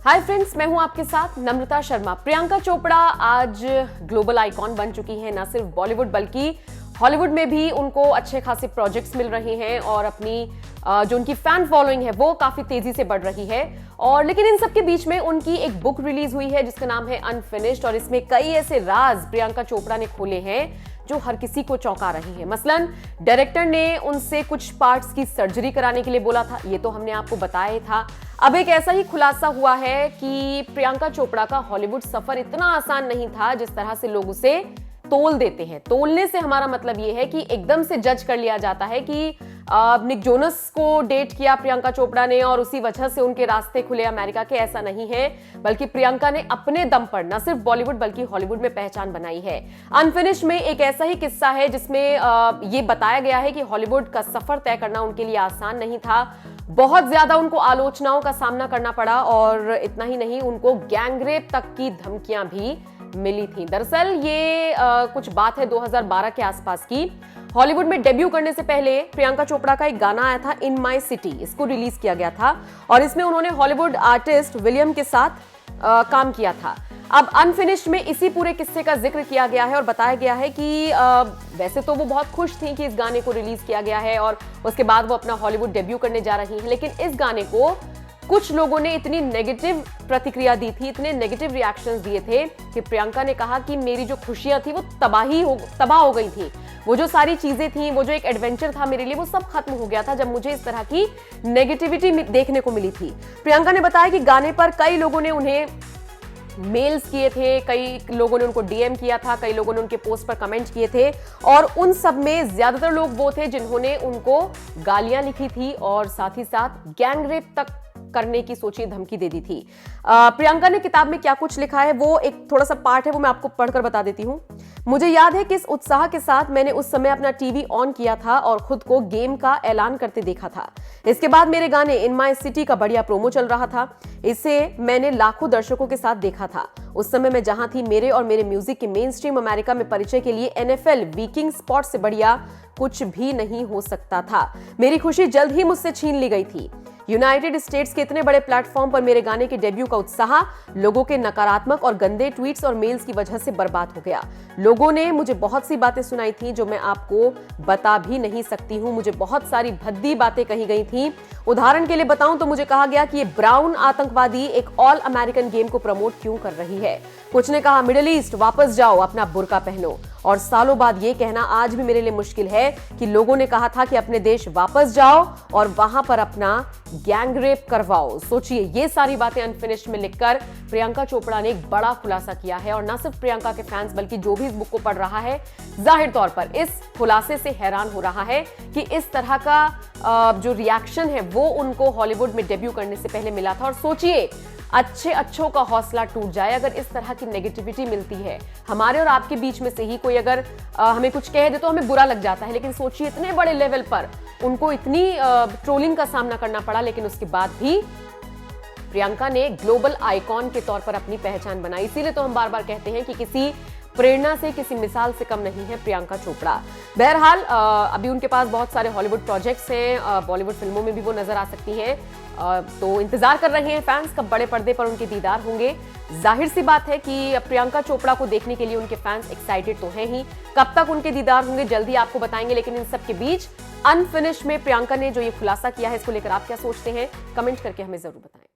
Hi friends, मैं हूं आपके साथ नम्रता शर्मा। प्रियंका चोपड़ा आज ग्लोबल आइकॉन बन चुकी हैं। न सिर्फ बॉलीवुड बल्कि हॉलीवुड में भी उनको अच्छे खासे प्रोजेक्ट्स मिल रहे हैं और अपनी जो उनकी फैन फॉलोइंग है वो काफी तेजी से बढ़ रही है। और लेकिन इन सब के बीच में उनकी एक बुक रिलीज हुई है जिसका नाम है अनफिनिश्ड, और इसमें कई ऐसे राज प्रियंका चोपड़ा ने खोले हैं जो हर किसी को चौंका रही है। मसलन डायरेक्टर ने उनसे कुछ पार्ट्स की सर्जरी कराने के लिए बोला था, ये तो हमने आपको बताया था। अब एक ऐसा ही खुलासा हुआ है कि प्रियंका चोपड़ा का हॉलीवुड सफर इतना आसान नहीं था जिस तरह से लोग उसे तोल देते हैं। तोलने से हमारा मतलब ये है कि एकदम से जज कर लिया जाता है कि निक जोनस को डेट किया प्रियंका चोपड़ा ने और उसी वजह से उनके रास्ते खुले अमेरिका के। ऐसा नहीं है, बल्कि प्रियंका ने अपने दम पर न सिर्फ बॉलीवुड बल्कि हॉलीवुड में पहचान बनाई है। अनफिनिश्ड में एक ऐसा ही किस्सा है जिसमें ये बताया गया है कि हॉलीवुड का सफर तय करना उनके लिए आसान नहीं था। बहुत ज्यादा उनको आलोचनाओं का सामना करना पड़ा और इतना ही नहीं, उनको गैंगरेप तक की धमकियां भी मिली थी। दरअसल ये कुछ बात है 2012 के आसपास की। हॉलीवुड में डेब्यू करने से पहले प्रियंका चोपड़ा का एक गाना आया था इन माय सिटी, इसको रिलीज किया गया था और इसमें उन्होंने हॉलीवुड आर्टिस्ट विलियम के साथ काम किया था। अब अनफिनिश्ड में इसी पूरे किस्से का जिक्र किया गया है और बताया गया है कि वैसे तो वो बहुत खुश थी कि इस गाने को रिलीज किया गया है और उसके बाद वो अपना हॉलीवुड डेब्यू करने जा रही हैं, लेकिन इस गाने को कुछ लोगों ने इतनी नेगेटिव प्रतिक्रिया दी थी, इतने नेगेटिव रिएक्शंस दिए थे कि प्रियंका ने कहा कि मेरी जो खुशियां थी वो तबाह हो गई थी। वो जो सारी चीजें थी, वो जो एक एडवेंचर था मेरे लिए, वो सब खत्म हो गया था जब मुझे इस तरह की नेगेटिविटी देखने को मिली थी। प्रियंका ने बताया कि गाने पर कई लोगों ने उन्हें मेल्स किए थे, कई लोगों ने उनको डीएम किया था, कई लोगों ने उनके पोस्ट पर कमेंट किए थे और उन सब में ज्यादातर लोग वो थे जिन्होंने उनको गालियां लिखी थी और साथ ही साथ गैंगरेप तक करने की सोची धमकी दे दी थी। प्रियंका ने किताब में क्या कुछ लिखा है वो एक थोड़ा सा पार्ट है, वो मैं आपको पढ़कर बता देती हूं। मुझे याद है किस उत्साह के साथ मैंने उस समय अपना टीवी ऑन किया था और खुद को गेम का ऐलान करते देखा था। इसके बाद मेरे गाने इन माय सिटी का बढ़िया प्रोमो चल रहा था। इसे मैंने लाखों दर्शकों के साथ देखा था। उस समय मैं जहां थी, मेरे और मेरे म्यूजिक के मेन स्ट्रीम अमेरिका में परिचय के लिए NFL वीकिंग स्पॉट से बढ़िया कुछ भी नहीं हो सकता था। मेरी खुशी जल्द ही मुझसे छीन ली गई थी। यूनाइटेड स्टेट्स के इतने बड़े प्लेटफॉर्म पर मेरे गाने के डेब्यू का उत्साह लोगों के नकारात्मक और गंदे ट्वीट्स और मेल्स की वजह से बर्बाद हो गया। लोगों ने मुझे बहुत सी बातें सुनाई थी जो मैं आपको बता भी नहीं सकती हूं। मुझे बहुत सारी भद्दी बातें कही गई थी। उदाहरण के लिए बताऊं तो मुझे कहा गया कि ये ब्राउन आतंकवादी एक ऑल अमेरिकन गेम को प्रमोट क्यों कर रही है। कुछ ने कहा मिडिल ईस्ट वापस जाओ, अपना बुर्का पहनो। और सालों बाद ये कहना आज भी मेरे लिए मुश्किल है कि लोगों ने कहा था कि अपने देश वापस जाओ और वहां पर अपना गैंगरेप करवाओ। सोचिए, ये सारी बातें अनफिनिश्ड में लिखकर प्रियंका चोपड़ा ने एक बड़ा खुलासा किया है और न सिर्फ प्रियंका के फैंस बल्कि जो भी इस बुक को पढ़ रहा है जाहिर तौर पर इस खुलासे से हैरान हो रहा है कि इस तरह का जो रिएक्शन है वो उनको हॉलीवुड में डेब्यू करने से पहले मिला था। और सोचिए, अच्छों का हौसला टूट जाए अगर इस तरह की नेगेटिविटी मिलती है। हमारे और आपके बीच में से ही कोई अगर हमें कुछ कह दे तो हमें बुरा लग जाता है, लेकिन सोचिए इतने बड़े लेवल पर उनको इतनी ट्रोलिंग का सामना करना पड़ा, लेकिन उसके बाद भी प्रियंका ने ग्लोबल आइकॉन के तौर पर अपनी पहचान बनाई। इसीलिए तो हम बार बार कहते हैं कि किसी प्रेरणा से, किसी मिसाल से कम नहीं है प्रियंका चोपड़ा। बहरहाल अभी उनके पास बहुत सारे हॉलीवुड प्रोजेक्ट्स हैं, बॉलीवुड फिल्मों में भी वो नजर आ सकती हैं। तो इंतजार कर रहे हैं फैंस कब बड़े पर्दे पर उनके दीदार होंगे। जाहिर सी बात है कि प्रियंका चोपड़ा को देखने के लिए उनके फैंस एक्साइटेड तो हैं ही। कब तक उनके दीदार होंगे जल्दी आपको बताएंगे, लेकिन इन सब के बीच अनफिनिश्ड में प्रियंका ने जो ये खुलासा किया है इसको लेकर आप क्या सोचते हैं, कमेंट करके हमें जरूर बताएं।